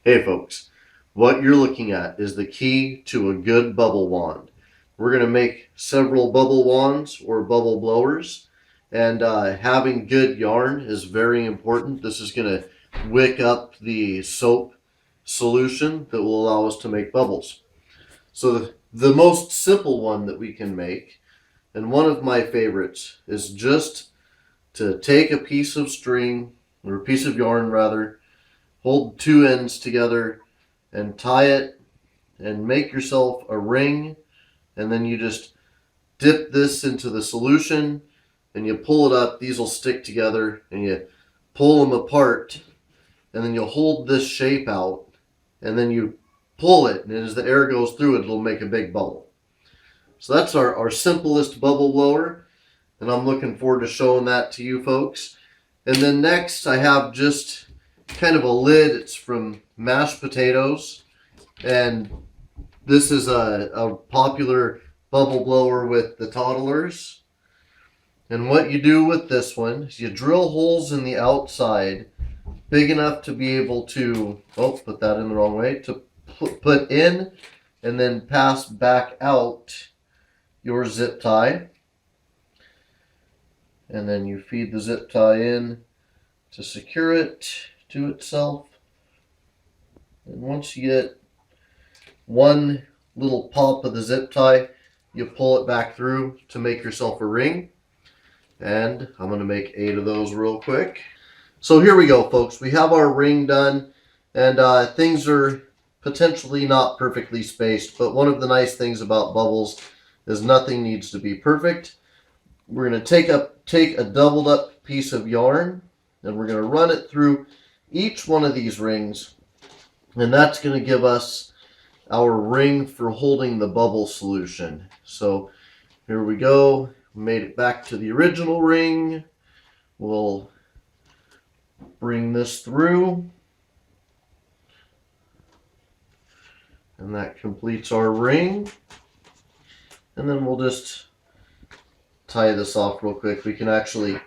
Hey folks, what you're looking at is the key to a good bubble wand. We're going to make several bubble wands or bubble blowers, and having good yarn is very important. This is going to wick up the soap solution that will allow us to make bubbles. So the most simple one that we can make, and one of my favorites, is just to take a piece of string, or a piece of yarn rather, hold two ends together and tie it and make yourself a ring, and then you just dip this into the solution and you pull it up. These will stick together and you pull them apart, and then you'll hold this shape out and then you pull it, and as the air goes through it, it'll make a big bubble. So that's our simplest bubble blower, and I'm looking forward to showing that to you folks. And then next I have just kind of a lid. It's from mashed potatoes, and this is a popular bubble blower with the toddlers. And what you do with this one is you drill holes in the outside big enough to be able to, put that in the wrong way, to put in and then pass back out your zip tie. And then you feed the zip tie in to secure it to itself. And once you get one little pop of the zip tie, you pull it back through to make yourself a ring. And I'm going to make 8 of those real quick. So here we go, folks. We have our ring done, and things are potentially not perfectly spaced, but one of the nice things about bubbles is nothing needs to be perfect. We're going to take a doubled up piece of yarn, and we're going to run it through each one of these rings, and that's going to give us our ring for holding the bubble solution. So here we go. We made it back to the original ring. We'll bring this through, and that completes our ring. And then we'll just tie this off real quick. We can actually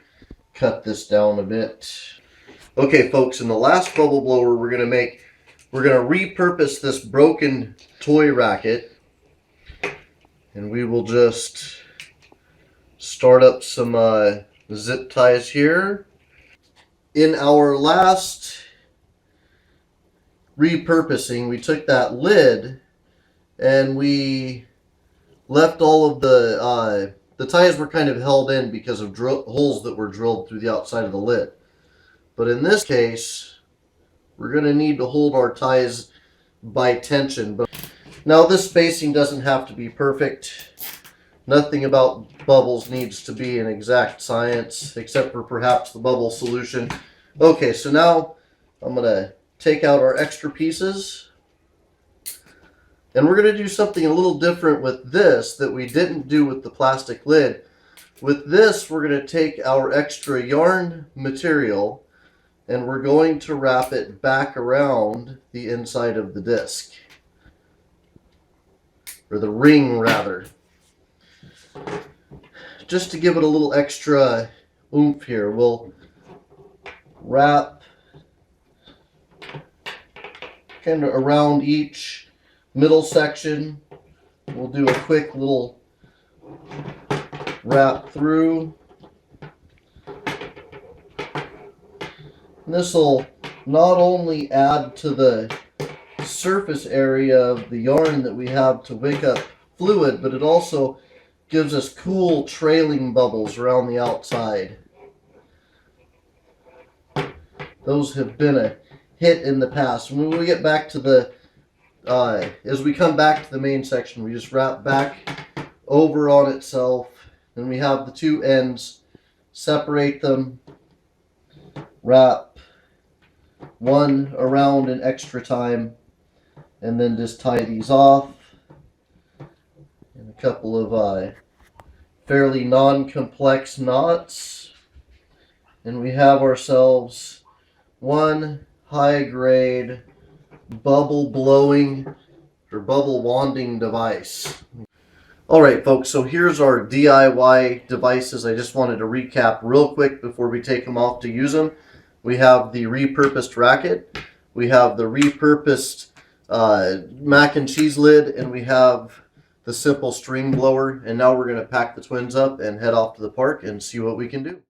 cut this down a bit. Okay folks, in the last bubble blower we're going to repurpose this broken toy racket, and we will just start up some zip ties here. In our last repurposing, we took that lid and we left all of the ties were kind of held in because of holes that were drilled through the outside of the lid. But in this case, we're going to need to hold our ties by tension. But now this spacing doesn't have to be perfect. Nothing about bubbles needs to be an exact science, except for perhaps the bubble solution. Okay, so now I'm going to take out our extra pieces. And we're going to do something a little different with this that we didn't do with the plastic lid. With this, we're going to take our extra yarn material and we're going to wrap it back around the inside of the disc. Or the ring, rather. Just to give it a little extra oomph here, we'll wrap kind of around each middle section. We'll do a quick little wrap through. This will not only add to the surface area of the yarn that we have to wick up fluid, but it also gives us cool trailing bubbles around the outside. Those have been a hit in the past. When we get back to the as we come back to the main section, we just wrap back over on itself, and we have the two ends, separate them, wrap one around an extra time, and then just tie these off. And a couple of fairly non-complex knots, and we have ourselves one high-grade bubble blowing or bubble wanding device. Alright folks, so here's our DIY devices. I just wanted to recap real quick before we take them off to use them. We have the repurposed racket. we have the repurposed mac and cheese lid, and we have the simple string blower. And now we're going to pack the twins up and head off to the park and see what we can do.